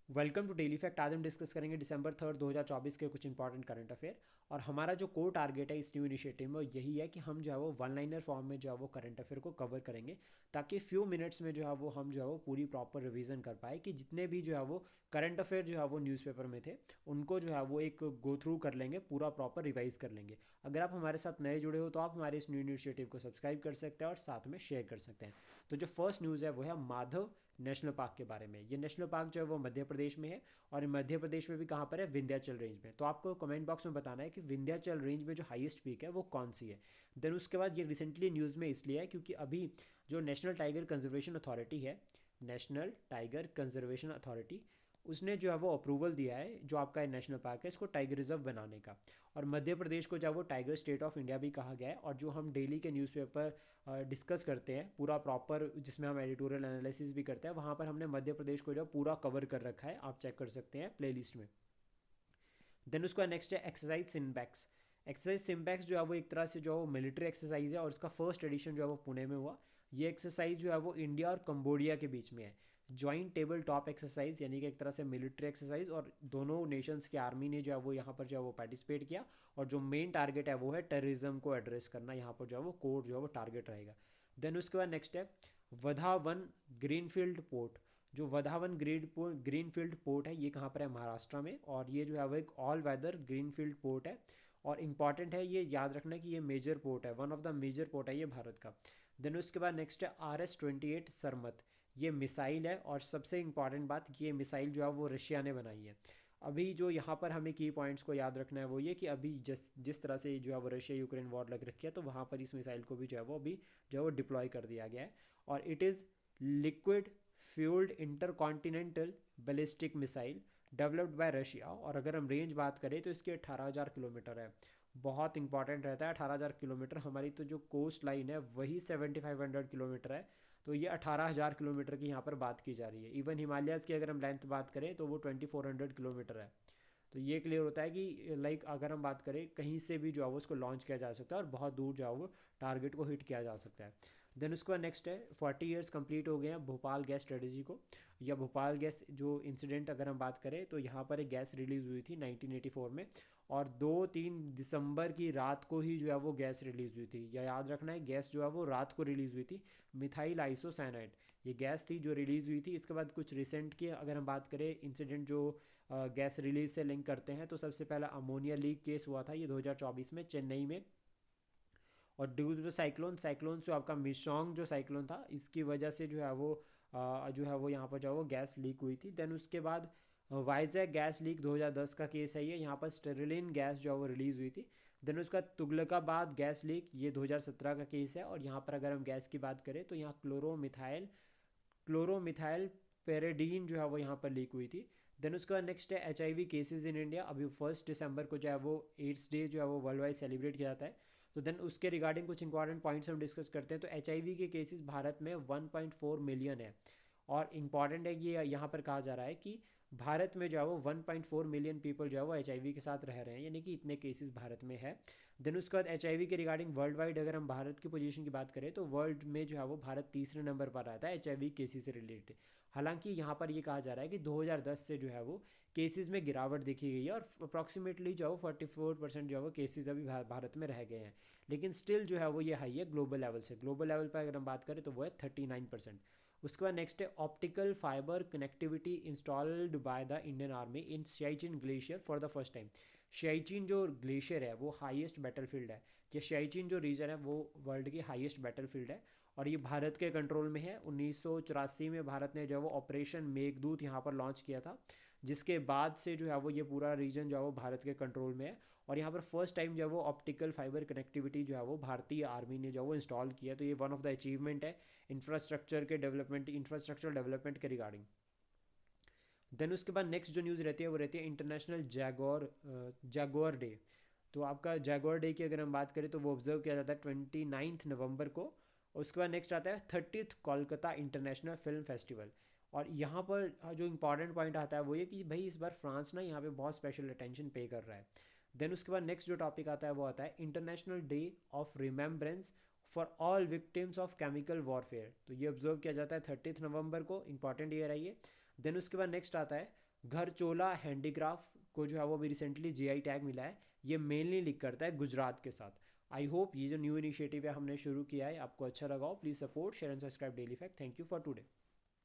Welcome to daily fact. आज हम discuss करेंगे दिसंबर 3 2024 के कुछ इंपॉर्टेंट करंट अफेयर। और हमारा जो कोर टारगेट है इस न्यू इनिशिएटिव में वो यही है कि हम जो है वो वन लाइनर फॉर्म में जो है वो करंट अफेयर को कवर करेंगे, ताकि फ्यू मिनट्स में जो है वो हम जो है वो पूरी प्रॉपर रिवीजन कर पाए कि जितने भी जो है वो करंट अफेयर जो है वो न्यूज़पेपर में थे उनको जो है वो एक गो थ्रू कर लेंगे, पूरा प्रॉपर रिवाइज कर लेंगे। अगर आप हमारे साथ नए जुड़े हो तो आप हमारे इस न्यू इनिशिएटिव को सब्सक्राइब कर सकते हैं और साथ में शेयर कर सकते हैं। तो जो फर्स्ट न्यूज़ है वो है माधव नेशनल पार्क के बारे में। ये नेशनल पार्क जो है वो मध्य प्रदेश में है, और मध्य प्रदेश में भी कहाँ पर है, विंध्याचल रेंज में। तो आपको कमेंट बॉक्स में बताना है कि विंध्याचल रेंज में जो हाईएस्ट पीक है वो कौन सी है। देन उसके बाद ये रिसेंटली न्यूज़ में इसलिए है क्योंकि अभी जो नेशनल टाइगर कंजर्वेशन अथॉरिटी है, नेशनल टाइगर कंजर्वेशन अथॉरिटी, उसने जो है वो अप्रूवल दिया है जो आपका नेशनल पार्क है इसको टाइगर रिजर्व बनाने का। और मध्य प्रदेश को जो है वो टाइगर स्टेट ऑफ इंडिया भी कहा गया है। और जो हम डेली के न्यूज़पेपर डिस्कस करते हैं पूरा प्रॉपर, जिसमें हम एडिटोरियल एनालिसिस भी करते हैं, वहाँ पर हमने मध्य प्रदेश को जो पूरा कवर कर रखा है, आप चेक कर सकते हैं प्लेलिस्ट में। देन उसका नेक्स्ट है एक्सरसाइज सिम्बैक्स। एक्सरसाइज सिम्बैक्स जो है वो एक तरह से जो है वो मिलिट्री एक्सरसाइज है, और इसका फर्स्ट एडिशन जो है वो पुणे में हुआ। ये एक्सरसाइज जो है वो इंडिया और कंबोडिया के बीच में है। ज्वाइंट टेबल टॉप एक्सरसाइज, यानी कि एक तरह से मिलिट्री एक्सरसाइज, और दोनों नेशंस की आर्मी ने जो है वो यहाँ पर जो है वो पार्टिसिपेट किया। और जो मेन टारगेट है वो है टेररिज्म को एड्रेस करना, यहाँ पर जो है वो कोर जो है वो टारगेट रहेगा। देन उसके बाद नेक्स्ट है वधावन ग्रीनफील्ड पोर्ट। जो वधावन ग्रीनफील्ड पोर्ट है ये कहाँ पर है, महाराष्ट्र में। और ये जो है वो एक ऑल वेदर ग्रीनफील्ड पोर्ट है, और इम्पॉर्टेंट है, ये याद रखना कि ये मेजर पोर्ट है, one of the major port है ये भारत का। देन उसके बाद नेक्स्ट है RS-28 सरमत। ये मिसाइल है, और सबसे इंपॉर्टेंट बात कि ये मिसाइल जो है वो रशिया ने बनाई है। अभी जो यहाँ पर हमें की पॉइंट्स को याद रखना है वो ये कि अभी जिस जिस तरह से जो है वो रशिया यूक्रेन वॉर लग रखी है, तो वहाँ पर इस मिसाइल को भी जो है वो अभी जो है वो डिप्लॉय कर दिया गया है। और it is liquid fuelled intercontinental ballistic missile developed by Russia. और अगर हम रेंज बात करें तो इसके 18,000 किलोमीटर है। बहुत इंपॉर्टेंट रहता है 18,000 किलोमीटर। हमारी तो जो कोस्ट लाइन है वही 7,500 किलोमीटर है, तो ये 18,000 किलोमीटर की यहाँ पर बात की जा रही है। इवन हिमालयाज़ की अगर हम लेंथ बात करें तो वो 2,400 किलोमीटर है। तो ये क्लियर होता है कि लाइक अगर हम बात करें कहीं से भी जो है वो उसको लॉन्च किया जा सकता है, और बहुत दूर जो है वो टारगेट को हिट किया जा सकता है। देन उसके बाद नेक्स्ट है 40 ईयर्स कंप्लीट हो गए हैं भोपाल गैस स्ट्रेटजी को, या भोपाल गैस जो इंसिडेंट अगर हम बात करें तो यहाँ पर एक गैस रिलीज़ हुई थी 1984 में। और 2-3 दिसंबर की रात को ही जो है वो गैस रिलीज़ हुई थी, या याद रखना है गैस जो है वो रात को रिलीज़ हुई थी। मिथाइल आइसोसाइनाइड ये गैस थी जो रिलीज़ हुई थी। इसके बाद कुछ रिसेंट की अगर हम बात करें इंसिडेंट जो गैस रिलीज से लिंक करते हैं, तो सबसे पहला अमोनिया लीक केस हुआ था ये 2024 में चेन्नई में। और ड्यू टू साइक्लोन जो आपका मिसोंग जो साइक्लोन था, इसकी वजह से जो है वो जो है वो यहाँ पर जो है वो गैस लीक हुई थी। देन उसके बाद वाइजैक गैस लीक 2010 का केस है ये, यहाँ पर स्टेरिलिन गैस जो है वो रिलीज़ हुई थी। देन उसका तुगलकाबाद गैस लीक ये 2017 का केस है, और यहाँ पर अगर हम गैस की बात करें तो यहाँ क्लोरोमिथाइल पेरेडीन जो है वो यहाँ पर लीक हुई थी। देन उसके बाद नेक्स्ट है HIV केसेस इन इंडिया। अभी 1 दिसंबर को जो है वो एड्स डे जो है वो वर्ल्ड वाइड सेलिब्रेट किया जाता है। तो देन उसके रिगार्डिंग कुछ इंपॉर्टेंट पॉइंट्स हम डिस्कस करते हैं। तो HIV के केसेस भारत में 1.4 मिलियन है। और इम्पॉर्टेंट है कि यहाँ पर कहा जा रहा है कि भारत में जो है वो 1.4 मिलियन पीपल जो है वो HIV के साथ रह रहे हैं, यानी कि इतने केसेस भारत में है। देन उसके बाद HIV के रिगार्डिंग वर्ल्ड वाइड अगर हम भारत की पोजीशन की बात करें तो वर्ल्ड में जो है वो भारत तीसरे नंबर पर आता है HIV केसेस से रिलेटेड। हालांकि यहाँ पर ये कहा जा रहा है कि 2010 से जो है वो केसेस में गिरावट देखी गई है, और अप्रॉक्सीमेटली जो है वो 44% जो है वो केसेस अभी भारत में रह गए हैं। लेकिन स्टिल जो है वो ये हाई है ग्लोबल लेवल से। ग्लोबल लेवल पर अगर हम बात करें तो वो है 39%। उसके बाद नेक्स्ट है optical fibre connectivity installed by the Indian army in Siachen glacier for the first time. Siachen जो ग्लेशियर है वो हाईएस्ट बैटलफील्ड है। ये सियाचिन जो रीजन है वो वर्ल्ड की हाईएस्ट बैटलफील्ड है, और ये भारत के कंट्रोल में है। 1984 में भारत ने जो है वो ऑपरेशन मेघदूत यहाँ पर लॉन्च किया था, जिसके बाद से जो है वो ये पूरा रीजन जो है वो भारत के कंट्रोल में है। और यहाँ पर फर्स्ट टाइम जो है वो ऑप्टिकल फाइबर कनेक्टिविटी जो है वो भारतीय आर्मी ने जो है वो इंस्टॉल किया। तो ये वन ऑफ द अचीवमेंट है इंफ्रास्ट्रक्चर डेवलपमेंट के रिगार्डिंग। देन उसके बाद नेक्स्ट जो न्यूज़ रहती है वो रहती है इंटरनेशनल जैगोर डे। तो आपका जैगोर डे की अगर हम बात करें तो वो ऑब्जर्व किया जाता है 29 नवंबर को। और उसके बाद नेक्स्ट आता है 30th Kolkata international film festival. और यहाँ पर जो इंपॉर्टेंट पॉइंट आता है वो ये कि भाई इस बार फ्रांस ना यहाँ पे बहुत स्पेशल अटेंशन पे कर रहा है। देन उसके बाद नेक्स्ट जो टॉपिक आता है वो आता है international day of remembrance for all victims of chemical warfare. तो ये ऑब्जर्व किया जाता है 30th नवंबर को, इंपॉर्टेंट ईयर है ये। देन उसके बाद नेक्स्ट आता है घर चोला हैंडीक्राफ्ट को जो है वो अभी रिसेंटली जीआई टैग मिला है। ये मेनली लिंक करता है गुजरात के साथ। आई होप ये जो न्यू इनिशिएटिव है हमने शुरू किया है आपको अच्छा लगा हो। Please support share and subscribe daily fact. Thank you for today.